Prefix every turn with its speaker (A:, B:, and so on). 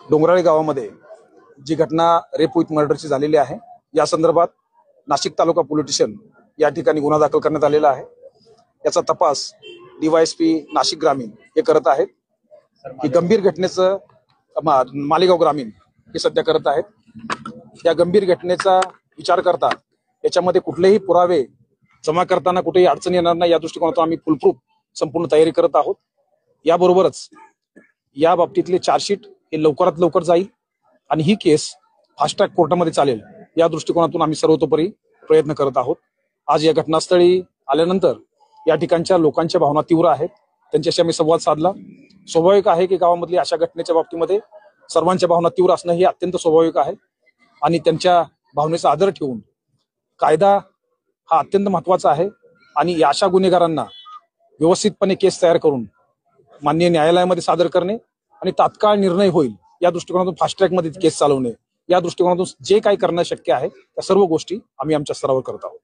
A: डोंगराळे गावामध्ये जी घटना rape with मर्डरची झालेली आहे, या संदर्भात नाशिक तालुका पोलीस स्टेशन या ठिकाणी गुन्हा दाखल करण्यात आलेला आहे। याचा तपास डीवायएसपी नाशिक ग्रामीण हे करत आहेत। ही गंभीर घटनेचं मालेगाव ग्रामीण हे सध्या करत आहेत। या गंभीर घटनेचा विचार करता याच्यामध्ये कुठलेही पुरावे जमा करताना कुठेही अडचण येणार नाही या दृष्टिकोनातून आम्ही फुलप्रूफ संपूर्ण तयारी करत आहोत। याबरोबरच या बाबतीतले चार्जशीट हे लवकरात लवकर जाईल आणि ही केस फास्ट ट्रॅक कोर्टामध्ये चालेल या दृष्टिकोनातून आम्ही सर्वतोपरी प्रयत्न करत आहोत। आज या घटनास्थळी आल्यानंतर या ठिकाणच्या लोकांच्या भावना तीव्र आहेत, त्यांच्याशी आम्ही संवाद साधला। स्वाभाविक आहे की गावामधली अशा घटनेच्या बाबतीमध्ये सर्वांच्या भावना तीव्र असणं हे अत्यंत स्वाभाविक आहे आणि त्यांच्या भावनेचा आदर ठेवून कायदा हा अत्यंत महत्त्वाचा आहे आणि अशा गुन्हेगारांना व्यवस्थितपणे केस तयार करून माननीय न्यायालयामध्ये सादर करणे आणि तात्काळ निर्णय होईल या दृष्टिकोनातून फास्ट ट्रॅक मध्ये केस चालवणे या दृष्टिकोनातून जे काही करणं शक्य आहे त्या सर्व गोष्टी आम्ही आमच्या स्तरावर करत आहोत।